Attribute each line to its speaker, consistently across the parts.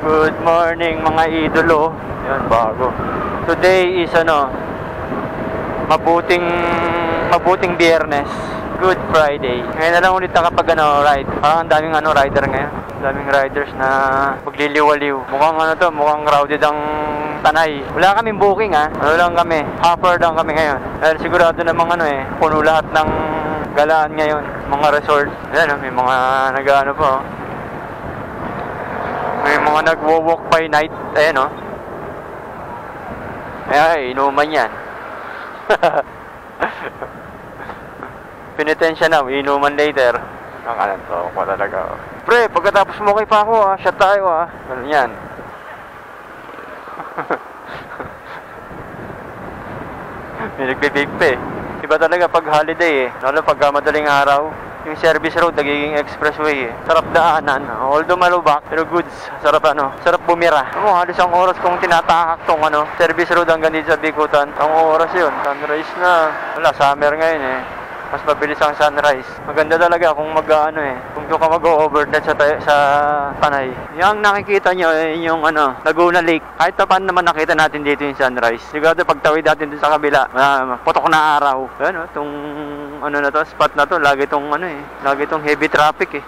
Speaker 1: Good morning mga idolo. Yan, bago. Today is mabuting Biyernes. Good Friday. Ngayon na lang ulit nakapag ride. Parang ang daming rider ngayon. Daming riders na magliliwaliw. Mukhang crowded ang Tanay. Wala kaming booking Ano lang kami. Hopper lang kami ngayon. Dahil sigurado namang puno lahat ng galaan ngayon. Mga resort. Ayan may mga nag-ano pa May mga nagwo-walk by night. Ayan Ay, inuman yan. Pinitensya na, inuman later. Nakalanto ko talaga. Pre, pagkatapos mo kay pa ako shot tayo Ano yan? May nagbe-vape pa Iba talaga pag holiday lalo pag madaling araw. Yung service road nagiging expressway Sarap daanan. Although malubak, pero goods. Sarap sarap bumira. Halos ang oras kong tinatahak tong service road hanggang dito sa Bikutan. Ang oras yun. Sunrise na. Wala, summer ngayon Mas mabilis ang sunrise. Maganda talaga kung kung doon ka mag-overnight sa Tanay. Yung nakikita nyo yung Laguna Lake. Kahit paano naman nakita natin dito yung sunrise. Siguro pagtawid natin dun sa kabila, putok na araw. Ayan tong na to, spot na to, lagi tong heavy traffic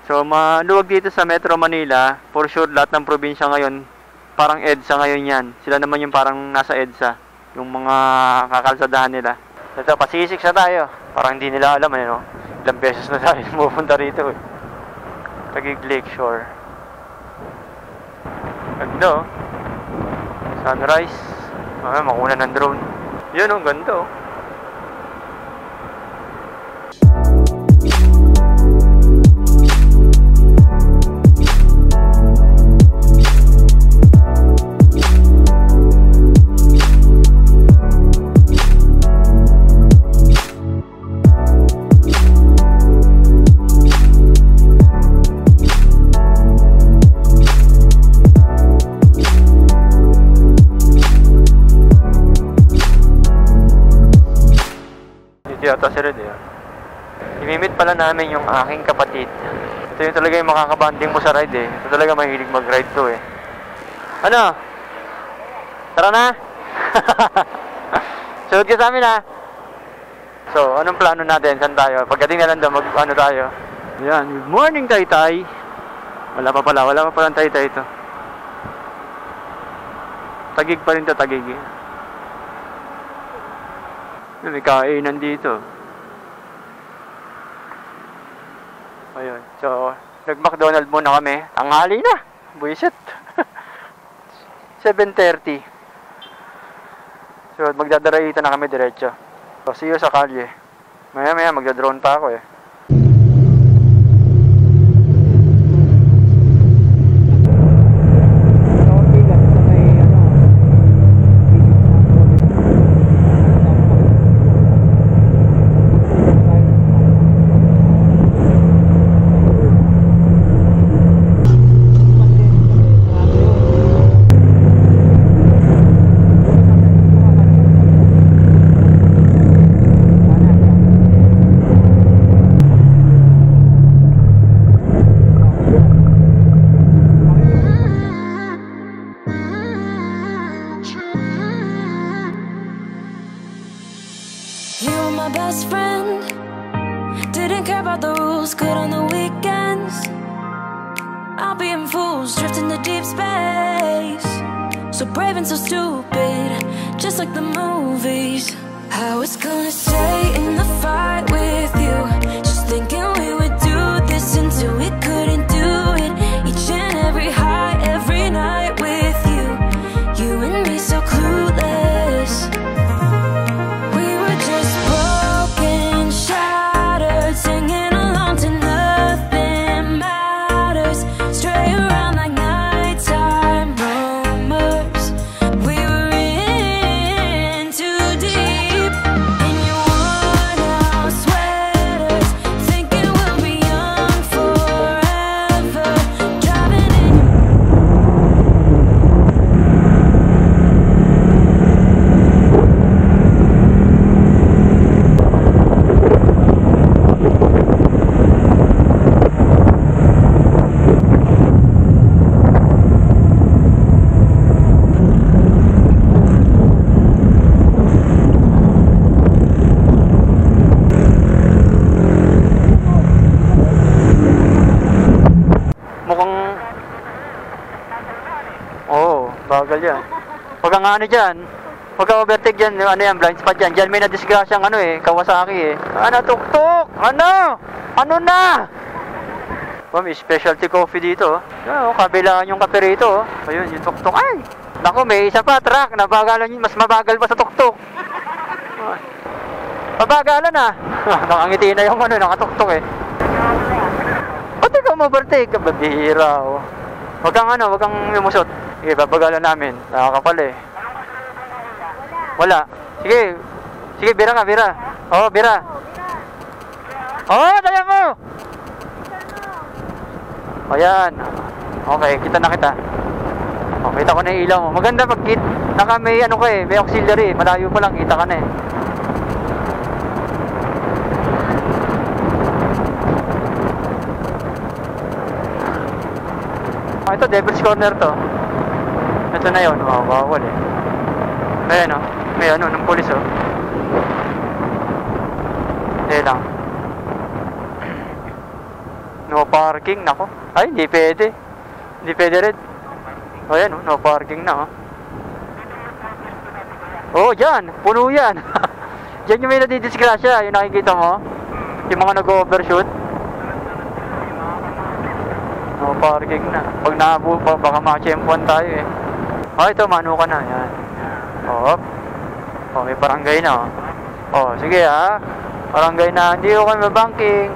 Speaker 1: So maluwag dito sa Metro Manila. For sure lahat ng probinsya ngayon parang EDSA ngayon yan. Sila naman yung parang nasa EDSA. Yung mga kakalsadahan nila. Ito, pasisik na tayo. Parang hindi nila alam ilang beses na tayo pupunta rito Taguig Lakeshore. Ganda Sunrise. Makuna ng drone. Yun ganda yata si Red Imimit pala namin yung aking kapatid. Ito yung talaga yung makakabanding mo sa ride Ito talaga mahilig mag-ride to Tara na? Sunod ka sa amin So, anong plano natin? Saan tayo? Pagdating na lang daw, tayo? Yan, good morning Taytay. Wala pa palang Taytay ito. Taguig pa rin to, Taguig May kainan dito. Ayun. So, nag-McDonald's muna kami. Tanghali na. Buisit. 7:30. So, magdadaraitan na kami diretso. So, see you sa kalye. Maya magdadrone pa ako
Speaker 2: best friend. Didn't care about the rules, good on the weekends. I'll be in fools, drifting to deep space. So brave and so stupid, just like the movies. I was gonna stay in the fight with you, just thinking we would do this until we couldn't do it. Each and every high, every night with you. You and me so clueless. We were just broken, shattered, singing along to nothing matters. Stray around like nighttime rumors. We were in too deep. In your worn out sweater,
Speaker 1: Bagal yan. Huwag kang ano dyan. Huwag kang overtake dyan. Ano yan, blind spot dyan. Dyan may nadisgrasyang ano eh, Kawasaki eh. Ano, tuk-tuk? Ano? Ano na? Oh, may specialty coffee dito. Oh, kabilaan yung kape rito. Oh. Ayun, yung tuk-tuk. Ay! Naku, may isa pa, truck. Nabagalan yun. Mas mabagal pa sa tuk-tuk. Oh. Mabagalan ah. Nakangiti na yung ano, nakatuk-tuk eh. Ba't ikaw ma-overtake? Babihira oh. Huwag kang ano, huwag kang umusot. Sige, babagalan namin. Nakakapal eh. Wala. Sige. Sige, bira ka, bira. Oo, bira. Oo, dala mo! Ayan. Okay, kita na kita. O, kita ko na yung ilaw mo. Maganda pag naka may ano ka eh, may auxiliary. Malayo pa lang, kita ka na eh. Ito, Devil's Corner to. Ito na yun. Oh, bawal eh. Ayan oh. May ano, ng pulis oh. Hindi lang. No parking, nako. Ay, hindi pwede. Hindi pwede rin. O yan oh, no parking na oh. Oh, dyan. Puno yan. Dyan yung may nadidisgrasya. Yung nakikita mo. Yung mga nag-overshoot. No parking na. Pag nabuo, baka makachempuan tayo eh. Oh, ito, mano ka na. Yan. Oh. Oh, may barangay na oh. Oh, sige ah. Barangay na. Hindi ko kami mabanking.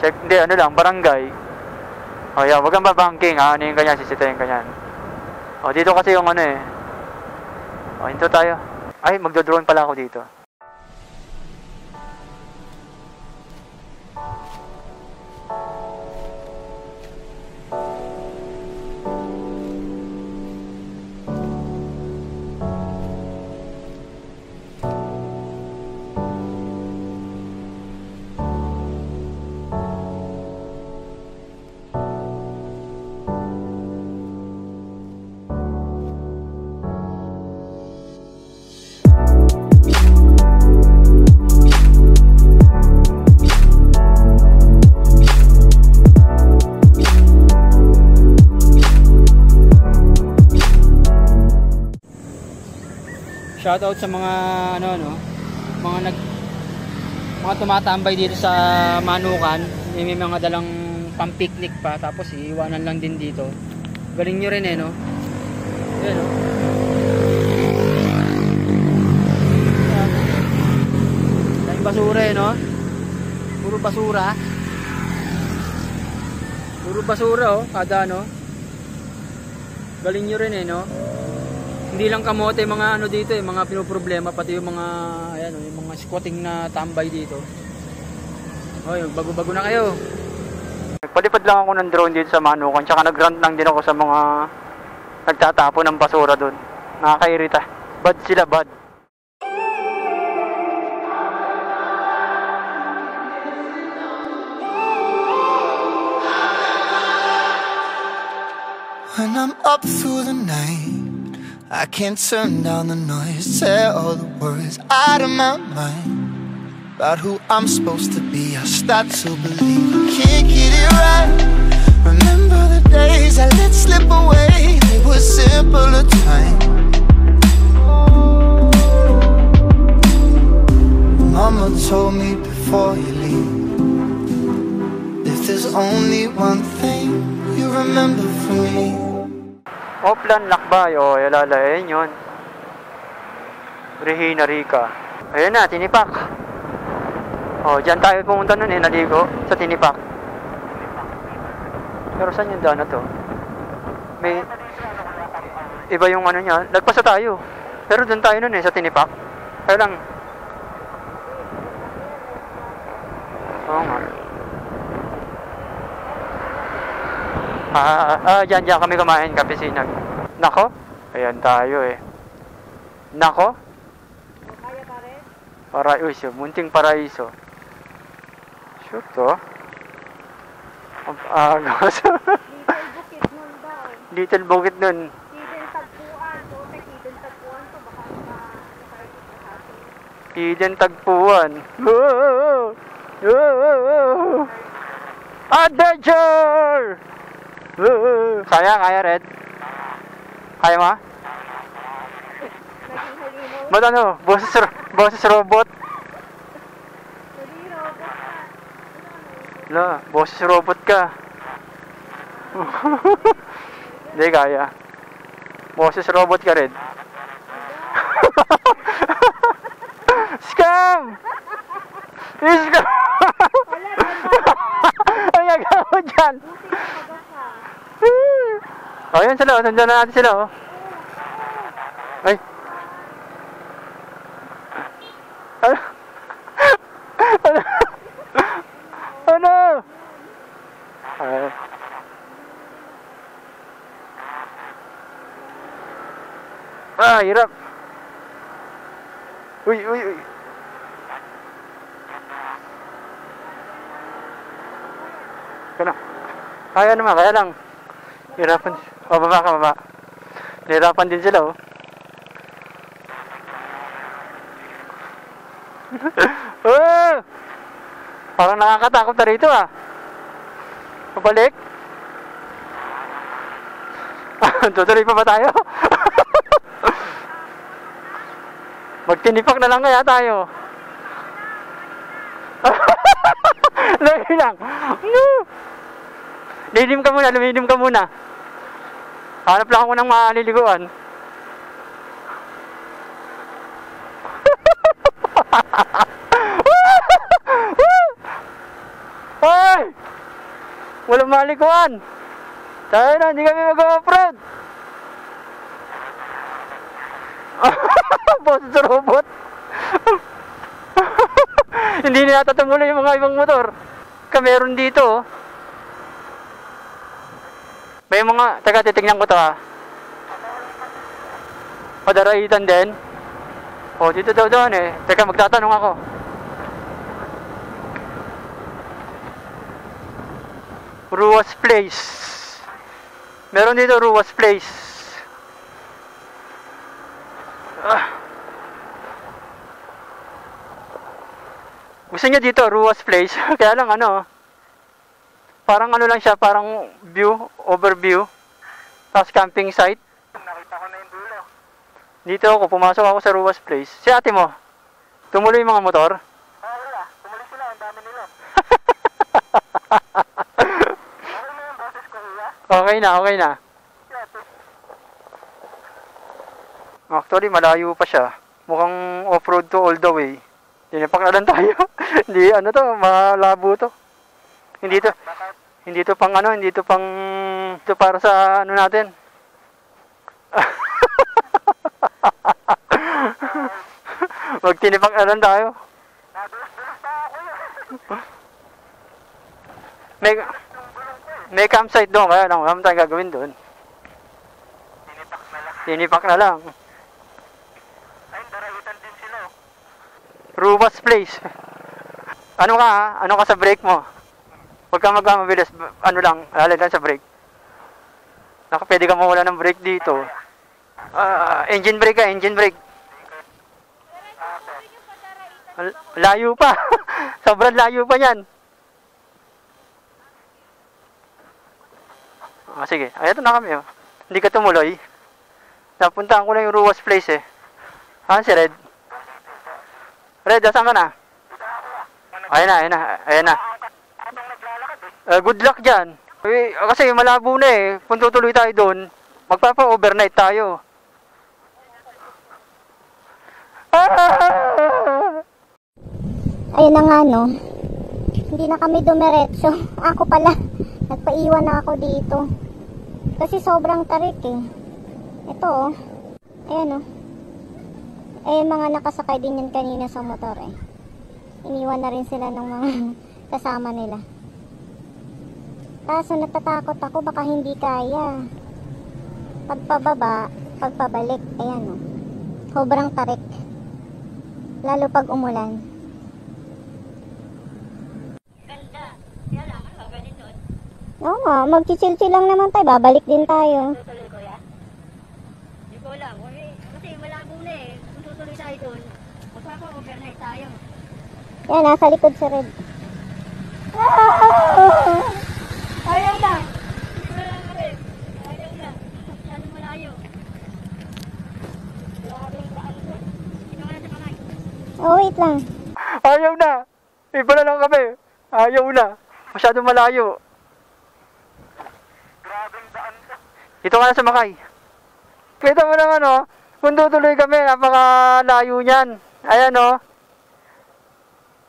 Speaker 1: Check, hindi, ano lang, barangay. Oh, yeah, wag kang babanking. Ah, ano yung kanyan, sisitayin kanyan. Oh, dito kasi yung ano eh. Oh, hinto tayo. Ay, magdodrone pala ako dito. Shoutout sa mga ano mga tumatambay dito sa Manukan. May mga dalang pang-picnic pa, tapos iiwanan lang din dito. Galing nyo rin eh no. Ayan no. Daming basura eh no. Puro basura. Puro basura oh, kada ano. Galing nyo rin eh no. Hindi lang kamote mga ano dito eh, mga pinoproblema, pati yung mga ayan, yung mga squatting na tambay dito. Hoy, bago-bago na kayo. Nagpalipad lang ako ng drone dito sa Manukan, tsaka nag-rant lang din ako sa mga nagtatapon ng basura doon. Nakakairita. Bad sila, bad.
Speaker 3: When I'm up through the night, I can't turn down the noise, tear all the worries out of my mind. About who I'm supposed to be, I start to believe I can't get it right. Remember the days I let slip away, they were simpler times. Mama told me before you leave, if there's only one thing you remember from me.
Speaker 1: Oplan, Lakbay, o alalayan yun. Regina Rica. Ayun na, Tinipak. O, dyan tayo pumunta nun eh, naligo sa Tinipak. Pero saan yung daan na to? May iba yung ano niya, nagpasa tayo. Pero dun tayo nun eh, sa Tinipak. Kaya lang. Oo nga. Dyan kami kumain, Kapisinag. Nako, ayan tayo eh. Nako. Paraiso, munting paraiso. Shoot to. Ang agos. Little bukit nun. Hidden tagpuan. Adventure! Kaya, Red? Kaya mo? Ba't ano? Boses robot? La, boses robot ka. Hindi kaya. Boses robot ka rin. Scam! Scam! Ang gagawa mo dyan? Oh, yan sila. Nandiyan na natin sila. Oh. Ay. Ano? Ano? Ay. Hirap. Uy. Kaya naman, kaya lang. Hirapan. O, baba. Hirapan din sila, oh. Oh! Parang nakakatakot na rito, ah. Pabalik. Tutuloy pa ba tayo? Magtinipak na lang kaya tayo. Lagi lang. Lumilim ka muna. Hanap lang ako ng maliliguan. Ay! Walang maliliguan. Tayo na, hindi kami mag-off-road. Boses sa robot. Hindi na yata tumuloy yung mga ibang motor. Meron dito, oh. May mga, taga titignan ko to, ha. Padaraitan din. O, dito daw doon, eh. Teka, magtatanong ako. Ruas Place. Meron dito Ruas Place. Gusto niya dito Ruas Place. Kaya lang ano, parang ano lang siya, parang overview. Tapos camping site.
Speaker 4: Nakita ko na yung dulo.
Speaker 1: Dito ako, pumasok ako sa Ruas Place. Si ate mo, tumuloy yung mga motor?
Speaker 4: Wala. Tumuloy sila, ang dami nila. Okay na yung boses ko, kuya?
Speaker 1: Okay na. Actually, malayo pa siya. Mukhang off-road to all the way. Tinipak na lang tayo. Hindi, ano to, malabo to. Hindi to para sa ano natin. Magtinipak na lang tayo. May campsite doon, kaya lang, wala tayong gagawin doon. Tinipak na lang.
Speaker 4: Ay, daraitan din sila.
Speaker 1: Ruas Place. Ano ka sa brake mo? Huwag kang magmabilis. Ano lang, lalagyan sa brake. Pwede ka mawala ng brake dito. Engine brake ka, engine brake. Layo pa. Sobrang layo pa yan. Sige, ito na kami. Oh. Hindi ka tumuloy. Napuntaan ko lang yung Ruas Place eh. Si Red? Red, asan ka na? Ayan na. Good luck dyan. Kasi malabo na eh. Kung tutuloy tayo doon, magpapa-overnight tayo.
Speaker 5: Ayun na nga no. Hindi na kami dumiretso. Ako pala. Nagpaiwan na ako dito. Kasi sobrang tarik eh. Ito oh. Ayan oh. Mga nakasakay din yan kanina sa motor eh. Iniwan na rin sila ng mga kasama nila. Kaso natatakot ako baka hindi kaya. Pagpababa, pagpabalik. Ayan oh. Sobrang tarik. Lalo pag umulan. Oo nga, magchichil-chill lang naman tayo. Babalik din tayo.
Speaker 6: Tutuloy ko ya? Hindi ko alam. Kasi malabo na eh. Kung tutuloy tayo doon, magpapa-overnight tayo.
Speaker 5: Yan, nasa likod si Red. Oh, wait lang.
Speaker 1: Ayaw na. Iba na lang kami. Ayaw na. Masyadong malayo.
Speaker 4: Grabing daan to.
Speaker 1: Dito ka na sumakay. Kita mo naman, oh. Kung tutuloy kami, napakalayo niyan. Ayan, oh.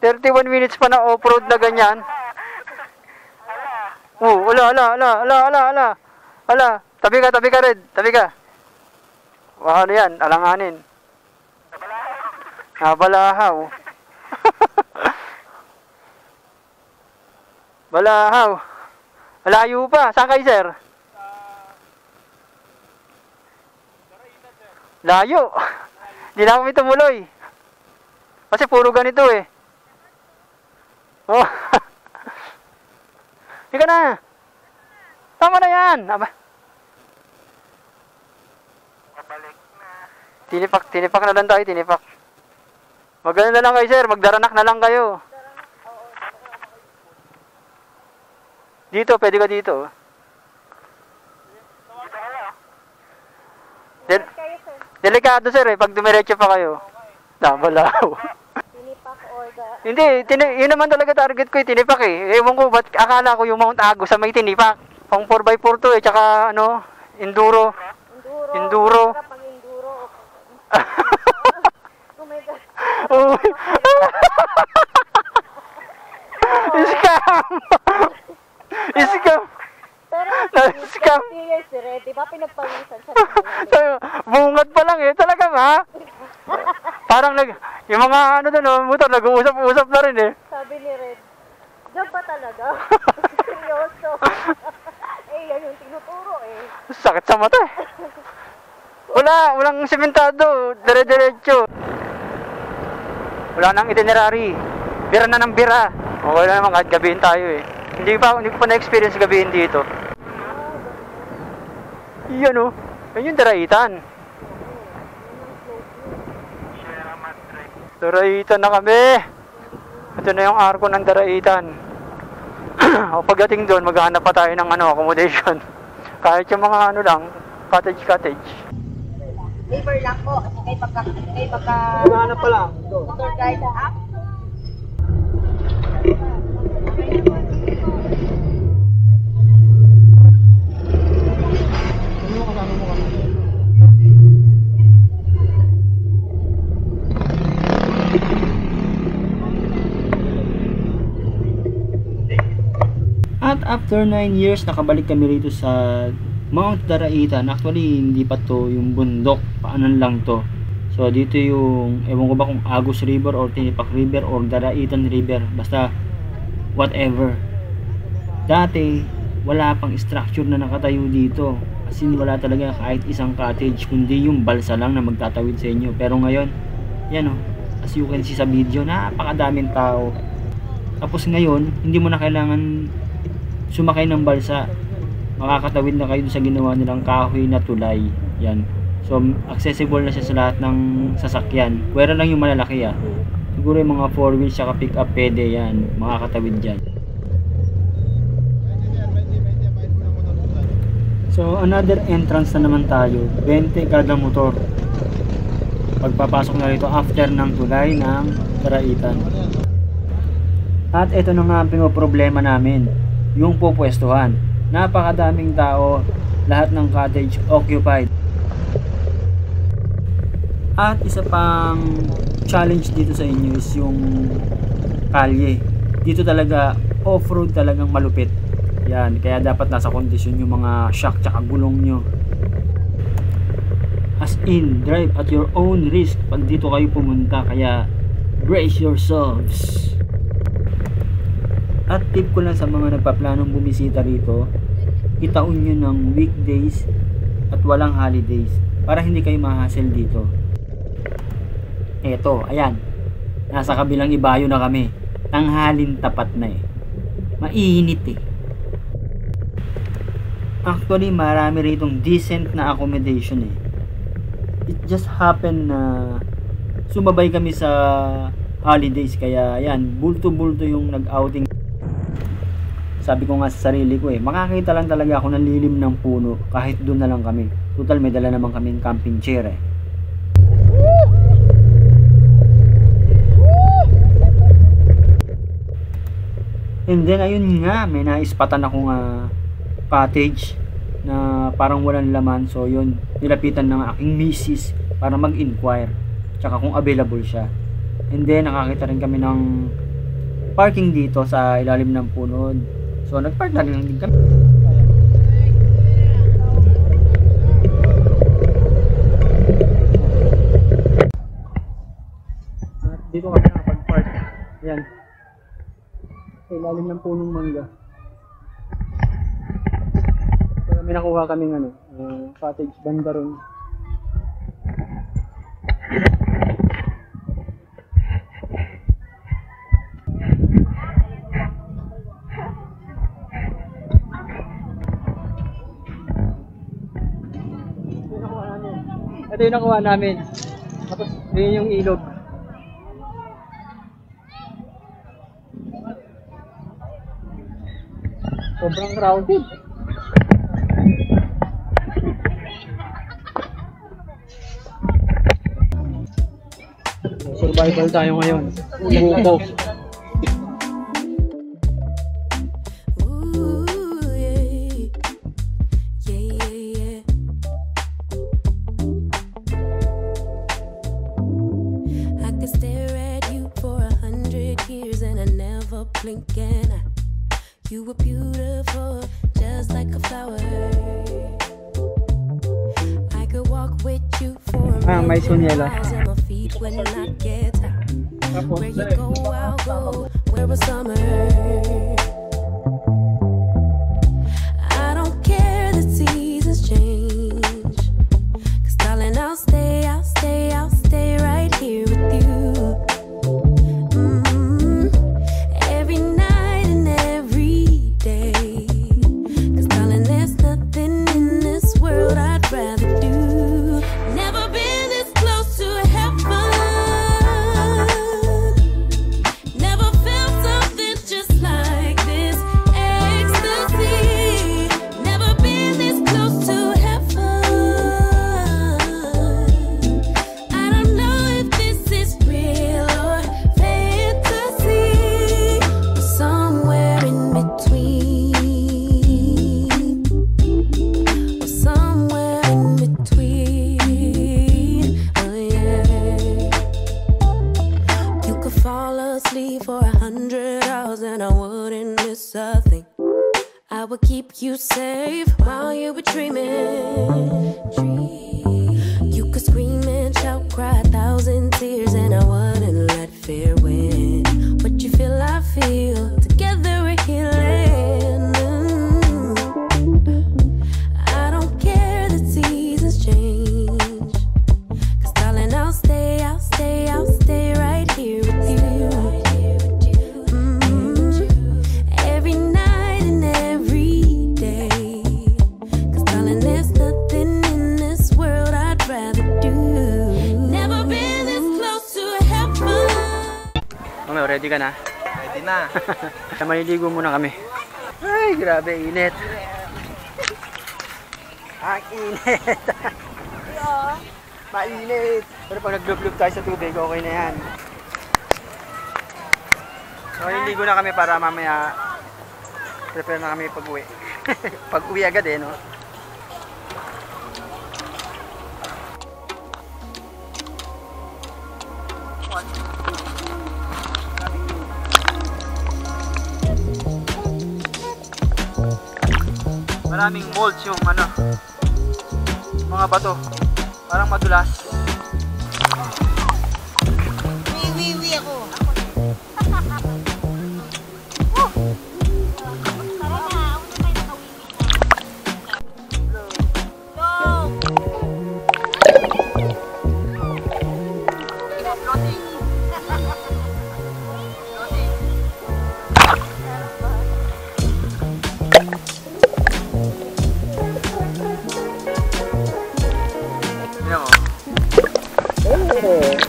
Speaker 1: 31 minutes pa na off-road na ganyan. Oh, ala. Tabi ka, Red. Tabi ka. Ano yan? Alanganin. Balahaw. Balahaw. Malayo pa. Saan kayo, sir? Layo. Hindi na kami tumuloy. Kasi puro ganito eh. Oh. Hindi na. Tama na yan. Aba.
Speaker 4: Pabalik na.
Speaker 1: Tinipak na lang tayo, tinipak. Magano na lang kayo, sir. Magdaranak na lang kayo. Dito, pwede ka dito. Delikado, sir, eh. Pag dumiretso pa kayo. Balahaw.
Speaker 5: Tinipak or the...
Speaker 1: Hindi, yun naman talaga target ko, tinipak eh. Ewan ko, ba't akala ko yung Mount Agos sa may tinipak. Pang 4x4 to eh, tsaka ano, enduro. Enduro.
Speaker 5: Pang enduro. Oh my God.
Speaker 1: Oh. Scam! Scam!
Speaker 5: Pero,
Speaker 1: Scam!
Speaker 5: serious, Red. Di ba pinagpawisan siya?
Speaker 1: Bungad pa lang eh, talaga ba? Parang yung mga ano doon, oh, motor, nag-uusap-usap na rin eh.
Speaker 5: Sabi ni Red, diyan pa talaga? Seryoso. Yan yung tinuturo eh.
Speaker 1: Sakit sa mata eh. Walang sementado, dire-diretso. Wala nang itinerary. Bira na ng bira. Okay na naman kahit gabihin tayo eh. Hindi ko pa na-experience gabihin dito. Iyan oh. Yan yung Daraitan. Daraitan na kami. Ito na yung arko ng Daraitan. O pagdating doon, maghahanap pa tayo ng accommodation. Kahit yung mga lang, cottage.
Speaker 6: Labor lang po. May pagka...
Speaker 1: Maghahanap pa lang.
Speaker 6: Motor guide app.
Speaker 7: At after 9 years, nakabalik kami rito sa Mount Daraitan. Actually, hindi pa to yung bundok. Paanan lang to. So, dito yung, ewan ko ba kung Agos River or Tinipak River or Daraitan River. Basta, whatever. Dati, wala pang structure na nakatayo dito. As in, wala talaga kahit isang cottage, kundi yung balsa lang na magtatawid sa inyo. Pero ngayon, yan o. As you can see sa video, napakadaming tao. Tapos ngayon, hindi mo na kailangan sumakay ng balsa. Makakatawid na kayo sa ginawa nilang kahoy na tulay. Yan. So, accessible na siya sa lahat ng sasakyan. Pwera lang yung malalaki ah. Siguro yung mga 4 wheels saka pick up pwede yan. Makakatawid dyan. So, another entrance na naman tayo. 20 kada motor. Pagpapasok na rito after ng tulay ng Daraitan. At ito na nga ang pinoproblema namin. Yung pupwestuhan. Napakadaming tao. Lahat ng cottage occupied. At isa pang challenge dito sa inyo is yung kalye. Dito talaga off-road talagang malupit. Yan, kaya dapat nasa kondisyon yung mga shock tsaka gulong nyo. As in, drive at your own risk pag dito kayo pumunta, kaya brace yourselves. At tip ko lang sa mga nagpaplanong bumisita rito, itaon nyo ng weekdays at walang holidays para hindi kayo ma-hassle dito. Eto, ayan, nasa kabilang ibayo na kami. Tanghalin tapat na eh. Mainit eh. Actually, marami ritong decent na accommodation eh. It just happened na sumabay kami sa holidays, kaya yan, bulto-bulto yung nag-outing. Sabi ko nga sa sarili ko eh, makakita lang talaga ako ng lilim ng puno kahit doon na lang kami. Total, may dala naman kaming camping chair eh. And then ayun nga, may naispatan akong cottage na parang walang laman. So yun, nilapitan ng aking misis para mag-inquire tsaka kung available siya. And then nakakita rin kami ng parking dito sa ilalim ng puno. So nagpark na rin din kami. Dito kami nakapag-park. Ayan. Sa ilalim ng punong mangga. So may nakuha kaming cottage banda ron. Ito yung nakuha namin. Tapos yun yung ilog. Sobrang crowded. Survival tayo ngayon. Buko.
Speaker 2: You were beautiful, just like a flower. I could walk with you for a
Speaker 7: may sunyela.
Speaker 2: and my feet would not get tired. Where you go, I'll go. Where was summer? I don't care the seasons change. 'Cause darling, I'll stay right here with you. I would keep you safe while you were dreaming. You could scream and shout, cry 1,000 tears, and I wouldn't let fear win. What you feel, I feel. Together we're healing. I don't care the seasons change. 'Cause darling, I'll stay right here with you.
Speaker 7: Ready ka na?
Speaker 4: Ready na.
Speaker 7: Maliligo muna kami. Ay, grabe, init. Ang init. Mainit. Pero pag nag-lub-lub tayo sa tubig, okay na yan. So, maliligo na kami para mamaya prepare na kami pag-uwi. Pag-uwi agad no? Maraming molds yung mga bato, parang madulas.
Speaker 6: Wiwi ako.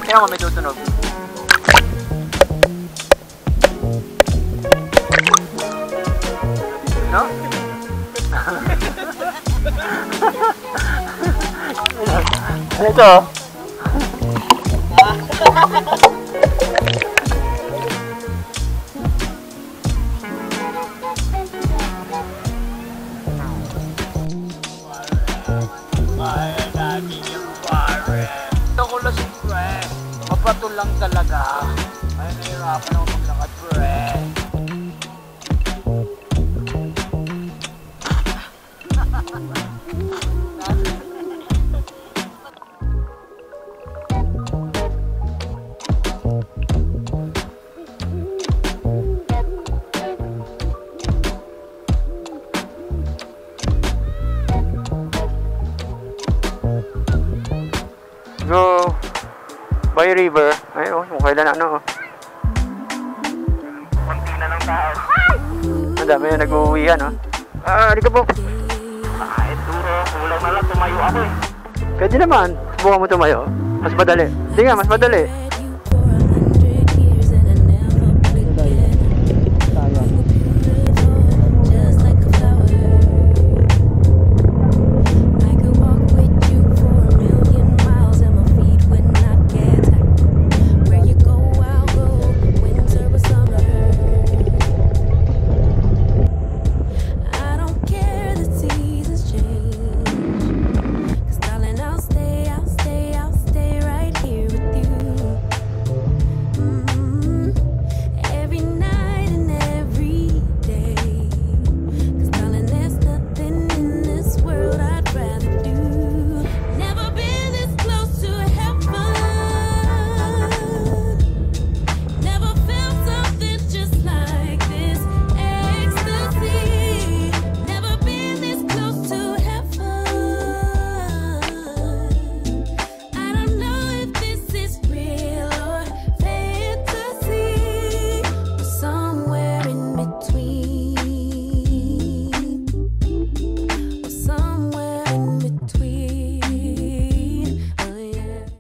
Speaker 7: Kaya mo may tutunog. No? Ito.
Speaker 1: Go by river. Ay, oh, kung kailan ano.
Speaker 4: Konti na lang tao.
Speaker 1: Ang dami na nag-uwihan, oh. Halika po.
Speaker 4: Kahit duro, kulang na lang tumayo ako eh.
Speaker 1: Pwede naman. Subukan mo tumayo. Mas madali. Hindi nga, mas madali.